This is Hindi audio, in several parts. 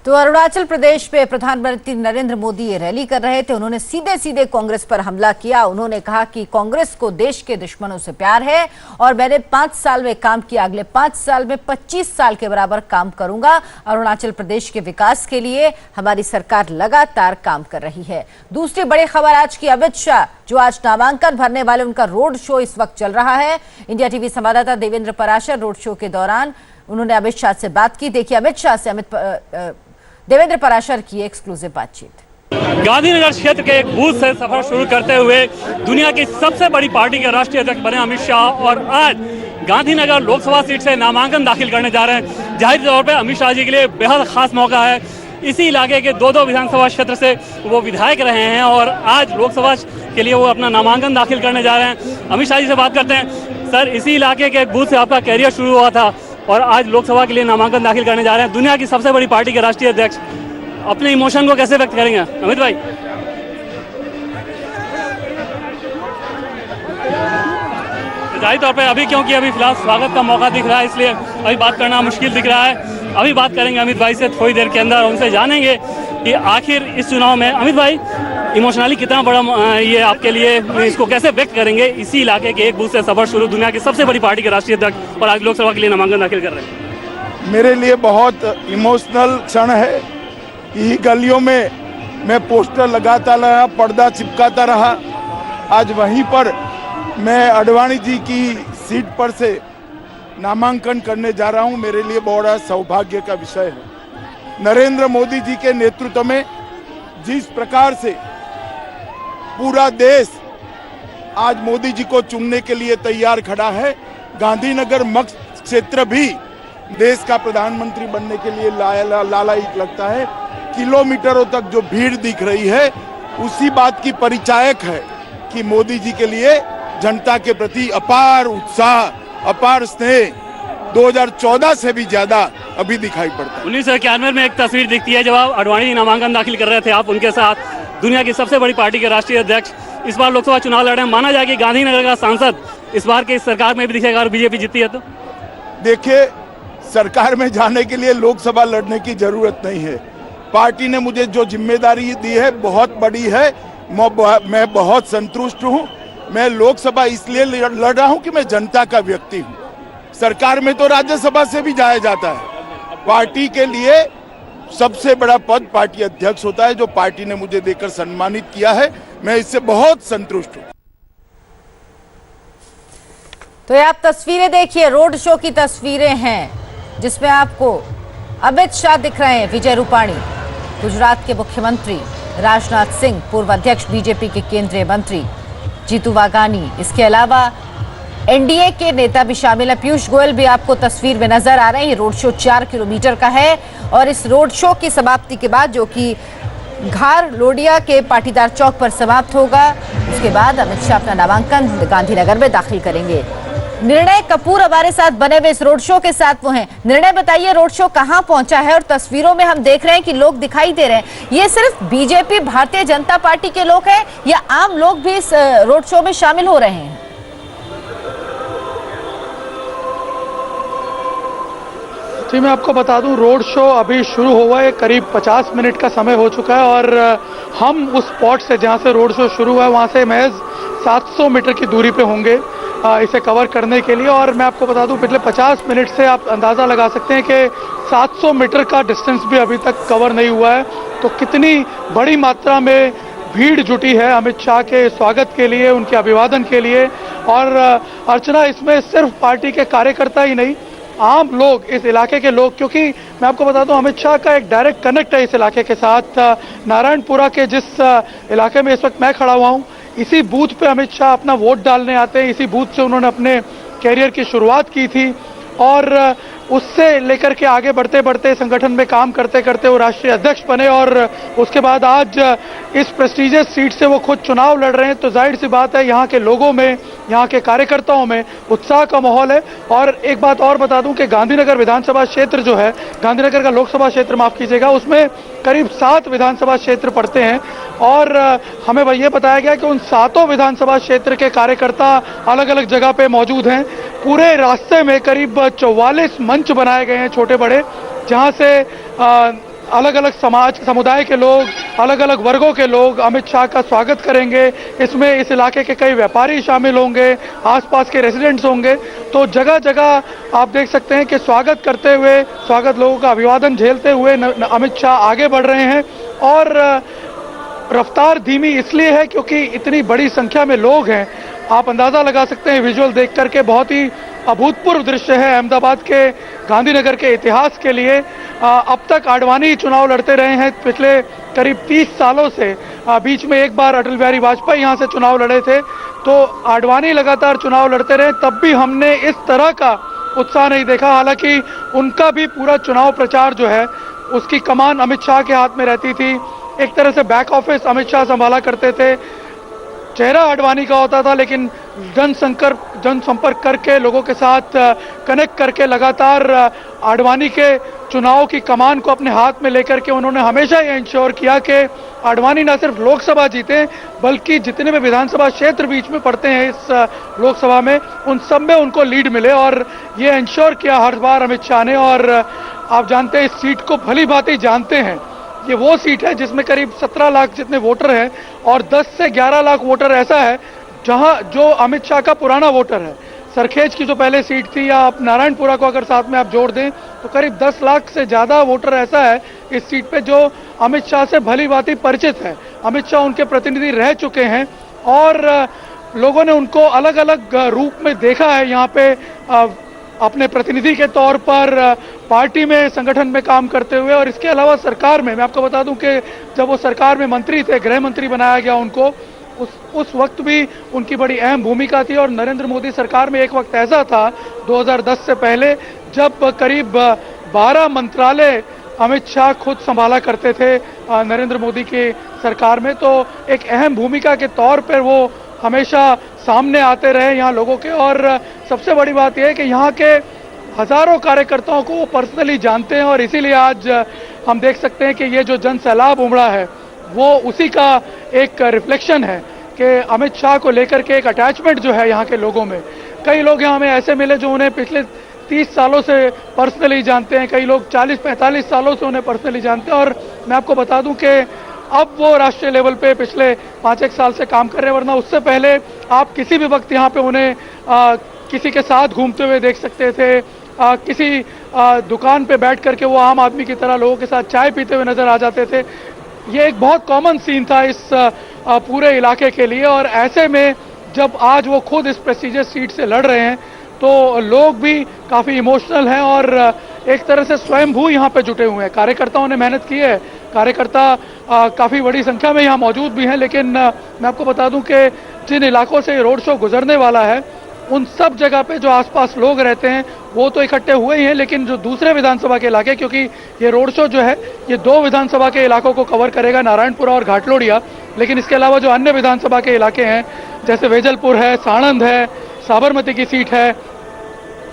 तो अरुणाचल प्रदेश में प्रधानमंत्री नरेंद्र मोदी ये रैली कर रहे थे। उन्होंने सीधे सीधे कांग्रेस पर हमला किया। उन्होंने कहा कि कांग्रेस को देश के दुश्मनों से प्यार है और मैंने 5 साल में काम किया, अगले 5 साल में 25 साल के बराबर काम करूंगा। अरुणाचल प्रदेश के विकास के लिए हमारी सरकार लगातार काम कर रही है। दूसरी बड़ी खबर आज की, अमित शाह जो आज नामांकन भरने वाले, उनका रोड शो इस वक्त चल रहा है। इंडिया टीवी संवाददाता देवेंद्र पराशर रोड शो के दौरान उन्होंने अमित शाह से बात की। देखिए अमित शाह से देवेंद्र पराशर की एक्सक्लूसिव बातचीत। गांधीनगर क्षेत्र के एक बूथ से सफर शुरू करते हुए दुनिया की सबसे बड़ी पार्टी के राष्ट्रीय अध्यक्ष बने अमित शाह और आज गांधीनगर लोकसभा सीट से नामांकन दाखिल करने जा रहे हैं। जाहिर तौर पे अमित शाह जी के लिए बेहद खास मौका है। इसी इलाके के दो विधानसभा क्षेत्र से वो विधायक रहे हैं और आज लोकसभा के लिए वो अपना नामांकन दाखिल करने जा रहे हैं। अमित शाह जी से बात करते हैं। सर, इसी इलाके के एक बूथ से आपका कैरियर शुरू हुआ था और आज लोकसभा के लिए नामांकन दाखिल करने जा रहे हैं। दुनिया की सबसे बड़ी पार्टी के राष्ट्रीय अध्यक्ष अपने इमोशन को कैसे व्यक्त करेंगे अमित भाई? जाहिर तौर पे अभी क्योंकि अभी फिलहाल स्वागत का मौका दिख रहा है, इसलिए अभी बात करना मुश्किल दिख रहा है। अभी बात करेंगे अमित भाई से थोड़ी देर के अंदर, उनसे जानेंगे कि आखिर इस चुनाव में अमित भाई इमोशनली कितना बड़ा ये आपके लिए, इसको कैसे व्यक्त करेंगे? इसी इलाके के एक बूथ से सफर शुरू, दुनिया की सबसे बड़ी पार्टी के राष्ट्रीय अध्यक्ष और आज लोकसभा के लिए नामांकन दाखिल कर रहे हैं। मेरे लिए बहुत इमोशनल क्षण है। यही गलियों में मैं पोस्टर लगाता रहा, पर्दा चिपकाता रहा। आज वहीं पर मैं अडवाणी जी की सीट पर से नामांकन करने जा रहा हूं। मेरे लिए बड़ा सौभाग्य का विषय है। नरेंद्र मोदी जी के नेतृत्व में जिस प्रकार से पूरा देश आज मोदी जी को चुनने के लिए तैयार खड़ा है, गांधीनगर मक्स क्षेत्र भी देश का प्रधानमंत्री बनने के लिए लालायित लगता है। किलोमीटरों तक जो भीड़ दिख रही है उसी बात की परिचायक है कि मोदी जी के लिए जनता के प्रति अपार उत्साह, अपार स्नेह 2014 से भी ज्यादा अभी दिखाई पड़ता है। 1991 में एक तस्वीर दिखती है जब आप अडवाणी जी नामांकन दाखिल कर रहे थे, आप उनके साथ, दुनिया की सबसे बड़ी पार्टी के राष्ट्रीय अध्यक्ष इस बार लोकसभा चुनाव लड़ रहे हैं। माना जाए कि गांधीनगर का सांसद इस बार की सरकार में भी दिखेगा और बीजेपी जीतती है तो? देखिए, सरकार में जाने के लिए लोकसभा लड़ने की जरूरत नहीं है। पार्टी ने मुझे जो जिम्मेदारी दी है बहुत बड़ी है। मैं बहुत संतुष्ट हूं। मैं लोकसभा इसलिए लड़ रहा हूं कि मैं जनता का व्यक्ति हूं। सरकार में तो राज्यसभा से भी जाया जाता है। पार्टी के लिए सबसे बड़ा पद पार्टी अध्यक्ष होता है, जो पार्टी ने मुझे देकर सम्मानित किया है। मैं इससे बहुत संतुष्ट हूं। तो ये आप तस्वीरें देखिए, रोड शो की तस्वीरें हैं जिसमें आपको अमित शाह दिख रहे हैं, विजय रूपाणी, गुजरात के मुख्यमंत्री राजनाथ सिंह, पूर्व अध्यक्ष बीजेपी के केंद्रीय मंत्री जीतू वाघानी, इसके अलावा एनडीए के नेता भी शामिल है। पीयूष गोयल भी आपको तस्वीर में नजर आ रहे हैं। ये रोड शो 4 किलोमीटर का है और इस रोड शो की समाप्ति के बाद, जो कि घार लोडिया के पाटीदार चौक पर समाप्त होगा, उसके बाद अमित शाह अपना नामांकन गांधीनगर में दाखिल करेंगे। निर्णय कपूर हमारे साथ बने हुए इस रोड शो के साथ वो हैं। निर्णय, बताइए रोड शो कहां पहुंचा है? और तस्वीरों में हम देख रहे हैं कि लोग दिखाई दे रहे हैं, ये सिर्फ बीजेपी भारतीय जनता पार्टी के लोग हैं या आम लोग भी इस रोड शो में शामिल हो रहे हैं? जी, मैं आपको बता दूं, रोड शो अभी शुरू हुआ है, करीब 50 मिनट का समय हो चुका है और हम उस स्पॉट से जहां से रोड शो शुरू हुआ है वहां से महज 700 मीटर की दूरी पे होंगे इसे कवर करने के लिए। और मैं आपको बता दूं, पिछले 50 मिनट से आप अंदाज़ा लगा सकते हैं कि 700 मीटर का डिस्टेंस भी अभी तक कवर नहीं हुआ है। तो कितनी बड़ी मात्रा में भीड़ जुटी है अमित शाह के स्वागत के लिए, उनके अभिवादन के लिए। और अर्चना, इसमें सिर्फ पार्टी के कार्यकर्ता ही नहीं, आम लोग, इस इलाके के लोग, क्योंकि मैं आपको बता दूं अमित शाह का एक डायरेक्ट कनेक्ट है इस इलाके के साथ। नारायणपुरा के जिस इलाके में इस वक्त मैं खड़ा हुआ हूं, इसी बूथ पे अमित शाह अपना वोट डालने आते हैं। इसी बूथ से उन्होंने अपने कैरियर की शुरुआत की थी और उससे लेकर के आगे बढ़ते बढ़ते संगठन में काम करते करते वो राष्ट्रीय अध्यक्ष बने और उसके बाद आज इस प्रेस्टीजियस सीट से वो खुद चुनाव लड़ रहे हैं। तो जाहिर सी बात है, यहाँ के लोगों में, यहाँ के कार्यकर्ताओं में उत्साह का माहौल है। और एक बात और बता दूं कि गांधीनगर विधानसभा क्षेत्र जो है, गांधीनगर का लोकसभा क्षेत्र माफ कीजिएगा, उसमें करीब 7 विधानसभा क्षेत्र पड़ते हैं और हमें ये बताया गया कि उन 7 विधानसभा क्षेत्र के कार्यकर्ता अलग अलग जगह पे मौजूद हैं। पूरे रास्ते में करीब 44 मंच बनाए गए हैं छोटे बड़े, जहां से अलग अलग समुदाय के लोग, अलग अलग वर्गों के लोग अमित शाह का स्वागत करेंगे। इसमें इस इलाके के कई व्यापारी शामिल होंगे, आसपास के रेजिडेंट्स होंगे। तो जगह जगह आप देख सकते हैं कि स्वागत करते हुए, स्वागत लोगों का अभिवादन झेलते हुए अमित शाह आगे बढ़ रहे हैं। और रफ्तार धीमी इसलिए है क्योंकि इतनी बड़ी संख्या में लोग हैं। आप अंदाजा लगा सकते हैं विजुअल देख करके, बहुत ही अभूतपूर्व दृश्य है अहमदाबाद के गांधीनगर के इतिहास के लिए। अब तक आडवाणी चुनाव लड़ते रहे हैं पिछले करीब 30 सालों से। बीच में एक बार अटल बिहारी वाजपेयी यहां से चुनाव लड़े थे, तो आडवाणी लगातार चुनाव लड़ते रहे, तब भी हमने इस तरह का उत्साह नहीं देखा। हालांकि उनका भी पूरा चुनाव प्रचार जो है उसकी कमान अमित शाह के हाथ में रहती थी। एक तरह से बैक ऑफिस अमित शाह संभाला करते थे। चेहरा आडवाणी का होता था, लेकिन जनसंपर्क करके लोगों के साथ कनेक्ट करके लगातार आडवाणी के चुनाव की कमान को अपने हाथ में लेकर के उन्होंने हमेशा ये इंश्योर किया कि आडवाणी न सिर्फ लोकसभा जीते, बल्कि जितने भी विधानसभा क्षेत्र बीच में पड़ते हैं इस लोकसभा में, उन सब में उनको लीड मिले। और ये इंश्योर किया हर बार अमित शाह ने। और आप जानते हैं, इस सीट को भली भांति जानते हैं, ये वो सीट है जिसमें करीब 17 लाख जितने वोटर हैं और 10 से 11 लाख वोटर ऐसा है जहां जो अमित शाह का पुराना वोटर है। सरखेज की जो पहले सीट थी, या आप नारायणपुरा को अगर साथ में आप जोड़ दें, तो करीब 10 लाख से ज्यादा वोटर ऐसा है इस सीट पे जो अमित शाह से भली भांति परिचित है। अमित शाह उनके प्रतिनिधि रह चुके हैं और लोगों ने उनको अलग अलग रूप में देखा है। यहाँ पे अपने प्रतिनिधि के तौर पर, पार्टी में, संगठन में काम करते हुए, और इसके अलावा सरकार में। मैं आपको बता दूं कि जब वो सरकार में मंत्री थे, गृह मंत्री बनाया गया उनको, उस वक्त भी उनकी बड़ी अहम भूमिका थी। और नरेंद्र मोदी सरकार में एक वक्त ऐसा था 2010 से पहले, जब करीब 12 मंत्रालय अमित शाह खुद संभाला करते थे नरेंद्र मोदी की सरकार में। तो एक अहम भूमिका के तौर पर वो हमेशा सामने आते रहे यहाँ लोगों के। और सबसे बड़ी बात यह है कि यहाँ के हजारों कार्यकर्ताओं को वो पर्सनली जानते हैं, और इसीलिए आज हम देख सकते हैं कि ये जो जन सैलाब उमड़ा है वो उसी का एक रिफ्लेक्शन है कि अमित शाह को लेकर के एक अटैचमेंट जो है यहाँ के लोगों में। कई लोग यहाँ हमें ऐसे मिले जो उन्हें पिछले 30 सालों से पर्सनली जानते हैं, कई लोग 40-45 सालों से उन्हें पर्सनली जानते हैं। और मैं आपको बता दूं कि अब वो राष्ट्रीय लेवल पे पिछले 5-1 साल से काम कर रहे हैं, वरना उससे पहले आप किसी भी वक्त यहाँ पे उन्हें किसी के साथ घूमते हुए देख सकते थे, किसी दुकान पे बैठ करके वो आम आदमी की तरह लोगों के साथ चाय पीते हुए नजर आ जाते थे। ये एक बहुत कॉमन सीन था इस पूरे इलाके के लिए। और ऐसे में जब आज वो खुद इस प्रेस्टिजियस सीट से लड़ रहे हैं, तो लोग भी काफ़ी इमोशनल हैं और एक तरह से स्वयंभू यहाँ पे जुटे हुए हैं। कार्यकर्ताओं ने मेहनत की है, कार्यकर्ता काफ़ी बड़ी संख्या में यहाँ मौजूद भी हैं। लेकिन मैं आपको बता दूं कि जिन इलाकों से रोड शो गुजरने वाला है, उन सब जगह पे जो आसपास लोग रहते हैं वो तो इकट्ठे हुए ही हैं, लेकिन जो दूसरे विधानसभा के इलाके, क्योंकि ये रोड शो जो है ये 2 विधानसभा के इलाकों को कवर करेगा, नारायणपुरा और घाटलोडिया। लेकिन इसके अलावा जो अन्य विधानसभा के इलाके हैं, जैसे वेजलपुर है, साणंद है, साबरमती की सीट है,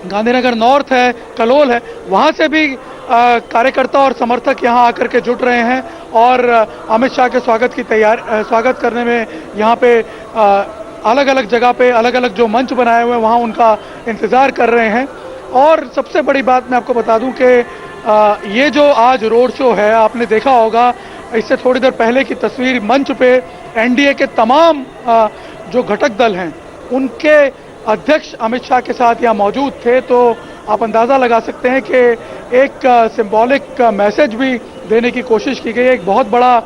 गांधीनगर नॉर्थ है, कलोल है, वहाँ से भी कार्यकर्ता और समर्थक यहाँ आकर के जुट रहे हैं और अमित शाह के स्वागत करने में यहाँ पे अलग अलग जगह पे अलग अलग जो मंच बनाए हुए हैं वहाँ उनका इंतज़ार कर रहे हैं। और सबसे बड़ी बात मैं आपको बता दूं कि ये जो आज रोड शो है, आपने देखा होगा, इससे थोड़ी देर पहले की तस्वीर, मंच पे एनडीए के तमाम जो घटक दल हैं उनके अध्यक्ष अमित शाह के साथ यहाँ मौजूद थे। तो आप अंदाज़ा लगा सकते हैं कि एक सिंबॉलिक मैसेज भी देने की कोशिश की गई है। एक बहुत बड़ा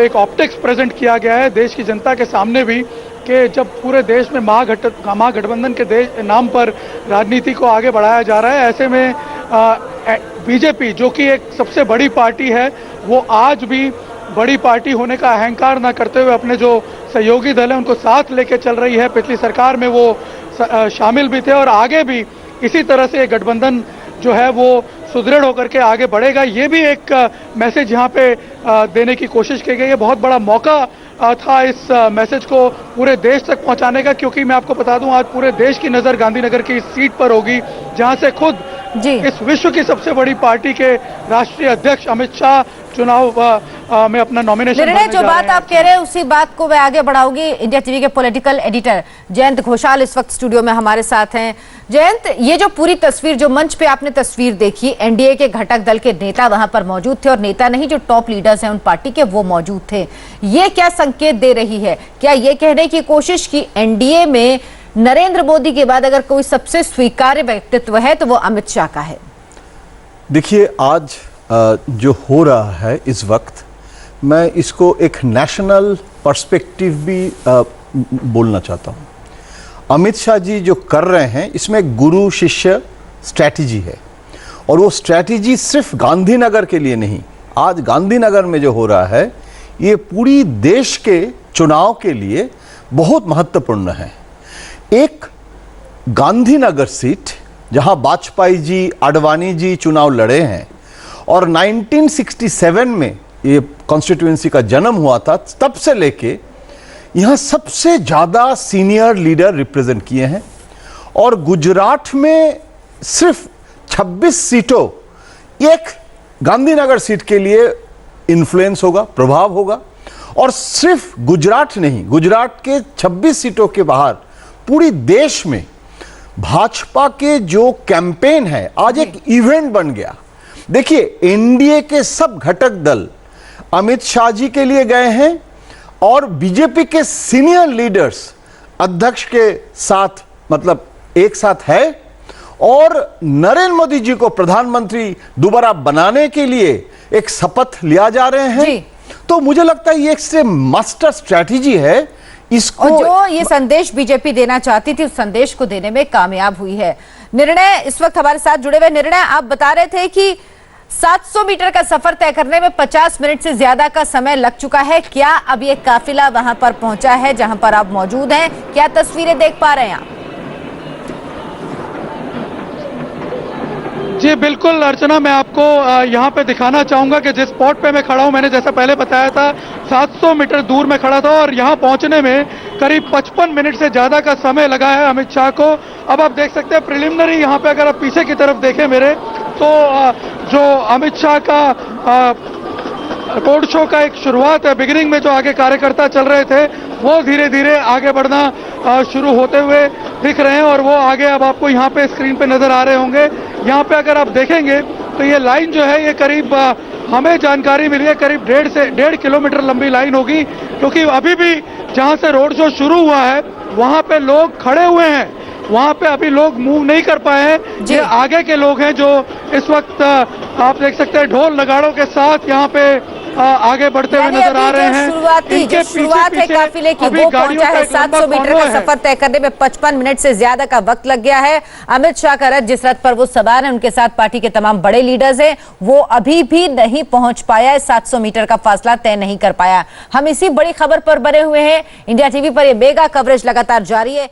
एक ऑप्टिक्स प्रेजेंट किया गया है देश की जनता के सामने भी, कि जब पूरे देश में महागठबंधन के नाम पर राजनीति को आगे बढ़ाया जा रहा है, ऐसे में बीजेपी जो कि एक सबसे बड़ी पार्टी है, वो आज भी बड़ी पार्टी होने का अहंकार ना करते हुए अपने जो सहयोगी दल है उनको साथ लेके चल रही है। पिछली सरकार में वो शामिल भी थे और आगे भी इसी तरह से गठबंधन जो है वो सुदृढ़ होकर के आगे बढ़ेगा। ये भी एक मैसेज यहाँ पे देने की कोशिश की गई है। बहुत बड़ा मौका था इस मैसेज को पूरे देश तक पहुंचाने का, क्योंकि मैं आपको बता दूं आज पूरे देश की नज़र गांधीनगर की इस सीट पर होगी, जहां से खुद जी। इस विश्व की सबसे बड़ी पार्टी के राष्ट्रीय अध्यक्ष अमित शाह चुनाव में अपना नॉमिनेशन निर्णय जो बात आप कह रहे हैं उसी बात को मैं आगे बढ़ाऊंगी। इंडिया टीवी के पॉलिटिकल एडिटर जयंत घोषाल इस वक्त स्टूडियो में हमारे साथ हैं। जयंत, ये जो पूरी तस्वीर, जो मंच पे आपने तस्वीर देखी, एनडीए के घटक दल के नेता वहां पर मौजूद थे और नेता नहीं, जो टॉप लीडर्स हैं उन पार्टी के, वो मौजूद थे। ये क्या संकेत दे रही है? क्या ये कहने की कोशिश की एनडीए में नरेंद्र मोदी के बाद अगर कोई सबसे स्वीकार्य व्यक्तित्व है तो वो अमित शाह का है? देखिए, आज जो हो रहा है इस वक्त, मैं इसको एक नेशनल पर्सपेक्टिव भी बोलना चाहता हूँ। अमित शाह जी जो कर रहे हैं इसमें गुरु शिष्य स्ट्रैटेजी है, और वो स्ट्रैटेजी सिर्फ गांधीनगर के लिए नहीं, आज गांधीनगर में जो हो रहा है ये पूरी देश के चुनाव के लिए बहुत महत्वपूर्ण है। एक गांधीनगर सीट जहां वाजपेयी जी, आडवाणी जी चुनाव लड़े हैं और 1967 में ये कॉन्स्टिट्यूएंसी का जन्म हुआ था, तब से लेके यहाँ सबसे ज़्यादा सीनियर लीडर रिप्रेजेंट किए हैं। और गुजरात में सिर्फ 26 सीटों, एक गांधीनगर सीट के लिए इन्फ्लुएंस होगा, प्रभाव होगा। और सिर्फ गुजरात नहीं, गुजरात के 26 सीटों के बाहर पूरी देश में भाजपा के जो कैंपेन है आज एक इवेंट बन गया। देखिए, एनडीए के सब घटक दल अमित शाह जी के लिए गए हैं और बीजेपी के सीनियर लीडर्स अध्यक्ष के साथ, मतलब एक साथ है, और नरेंद्र मोदी जी को प्रधानमंत्री दोबारा बनाने के लिए एक शपथ लिया जा रहे हैं। तो मुझे लगता है ये एक मास्टर स्ट्रैटेजी है। इसको और जो ये संदेश बीजेपी देना चाहती थी उस संदेश को देने में कामयाब हुई है। निर्णय इस वक्त हमारे साथ जुड़े हुए। निर्णय, आप बता रहे थे कि 700 मीटर का सफर तय करने में 50 मिनट से ज्यादा का समय लग चुका है। क्या अब ये काफिला वहां पर पहुंचा है जहां पर आप मौजूद हैं? क्या तस्वीरें देख पा रहे हैं आप? जी बिल्कुल अर्चना, मैं आपको यहाँ पे दिखाना चाहूंगा कि जिस स्पॉट पे मैं खड़ा हूँ, मैंने जैसा पहले बताया था 700 मीटर दूर में खड़ा था और यहाँ पहुँचने में करीब 55 मिनट से ज़्यादा का समय लगा है अमित शाह को। अब आप देख सकते हैं प्रिलिमिनरी, यहाँ पे अगर आप पीछे की तरफ देखें मेरे, तो जो अमित शाह का रोड शो का एक शुरुआत है, बिगिनिंग में जो आगे कार्यकर्ता चल रहे थे वो धीरे धीरे आगे बढ़ना शुरू होते हुए दिख रहे हैं और वो आगे अब आपको यहाँ पे स्क्रीन पे नजर आ रहे होंगे। यहाँ पे अगर आप देखेंगे तो ये लाइन जो है ये करीब हमें जानकारी मिली है करीब 1.5 किलोमीटर लंबी लाइन होगी, क्योंकि अभी भी जहाँ से रोड शो शुरू हुआ है वहाँ पे लोग खड़े हुए हैं, वहाँ पे अभी लोग मूव नहीं कर पाए हैं। ये आगे के लोग हैं जो इस वक्त आप देख सकते हैं ढोल नगाड़ों के साथ यहाँ पे आगे बढ़ते हुए नजर आ रहे हैं। शुरुआत है काफिले की, वो पहुंचा है 700 मीटर का सफर तय करने में 55 मिनट से ज्यादा का वक्त लग गया है। अमित शाह का रथ, जिस रथ पर वो सवार है, उनके साथ पार्टी के तमाम बड़े लीडर्स हैं, वो अभी भी नहीं पहुंच पाया है, 700 मीटर का फासला तय नहीं कर पाया। हम इसी बड़ी खबर पर बने हुए हैं। इंडिया टीवी पर यह मेगा कवरेज लगातार जारी है।